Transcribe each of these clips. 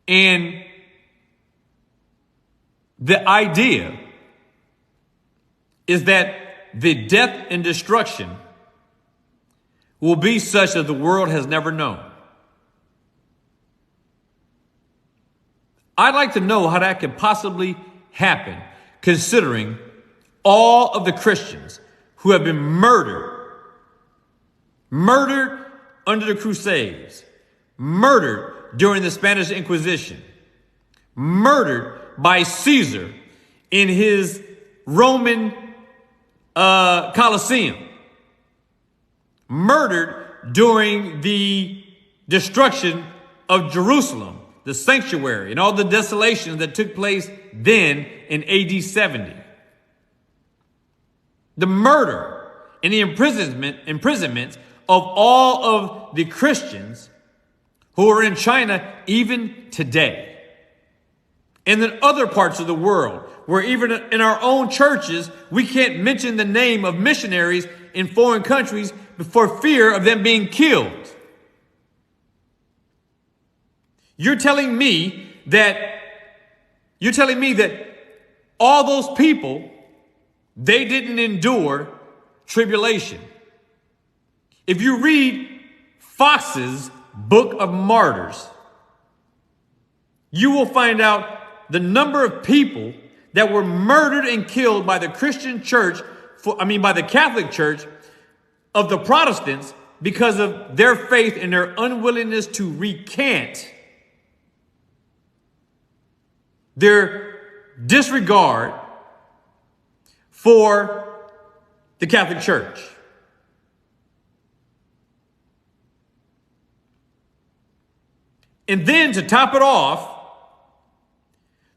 And the idea is that the death and destruction will be such that the world has never known. I'd like to know how that could possibly happen, considering all of the Christians who have been murdered under the Crusades, murdered during the Spanish Inquisition, murdered by Caesar in his Roman Colosseum, murdered during the destruction of Jerusalem, the sanctuary, and all the desolations that took place then in AD 70. The murder and the imprisonment of all of the Christians who are in China even today. And in other parts of the world, where even in our own churches, we can't mention the name of missionaries in foreign countries for fear of them being killed. You're telling me that all those people, they didn't endure tribulation. If you read Fox's Book of Martyrs, you will find out the number of people that were murdered and killed by the Christian church, by the Catholic Church of the Protestants, because of their faith and their unwillingness to recant their disregard for the Catholic Church. And then to top it off,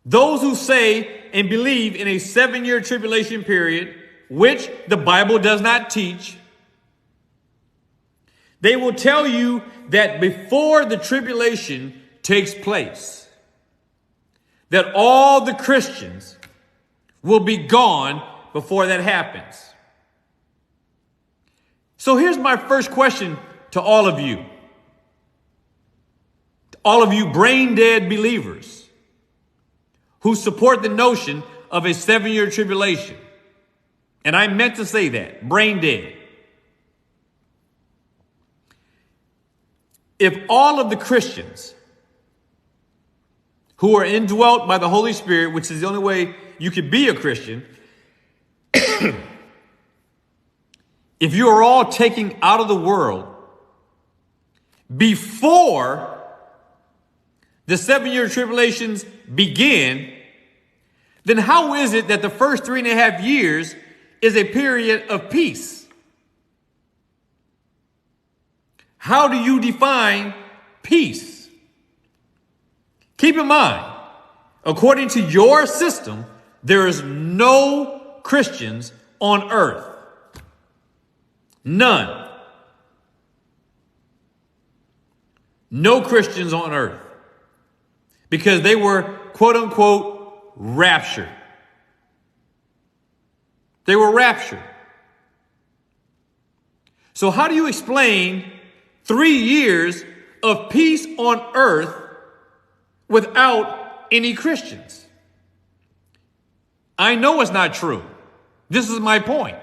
those who say and believe in a 7-year tribulation period, which the Bible does not teach, they will tell you that before the tribulation takes place, that all the Christians will be gone before that happens. So here's my first question to all of you brain dead believers who support the notion of a 7-year tribulation. And I meant to say that, brain dead. If all of the Christians who are indwelt by the Holy Spirit, which is the only way you can be a Christian, if you are all taken out of the world before the 7-year tribulations begin, then how is it that the first 3.5 years is a period of peace? How do you define peace? Keep in mind, according to your system, there is no Christians on earth. None. No Christians on earth. Because they were, quote unquote, raptured. They were raptured. So how do you explain 3 years of peace on earth without any Christians? I know it's not true. This is my point.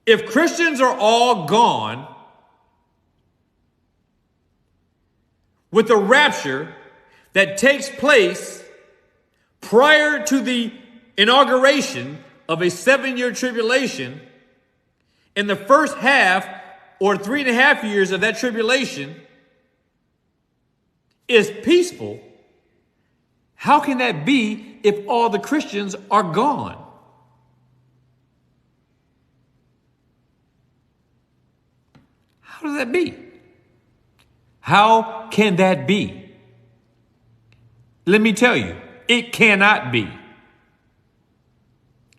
If Christians are all gone with the rapture that takes place prior to the inauguration of a 7-year tribulation, in the first half or 3.5 years of that tribulation is peaceful, how can that be if all the Christians are gone? How does that be? How can that be? Let me tell you, it cannot be.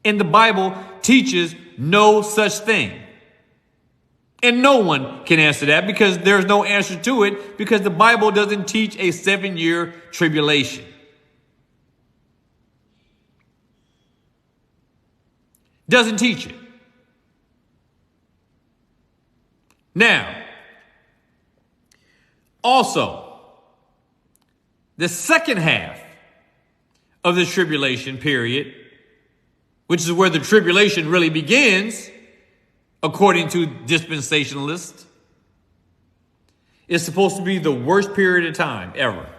And the Bible teaches no such thing. And no one can answer that because there's no answer to it, because the Bible doesn't teach a 7-year tribulation. Doesn't teach it. Now, Also, the second half of the tribulation period, which is where the tribulation really begins, according to dispensationalists, is supposed to be the worst period of time ever.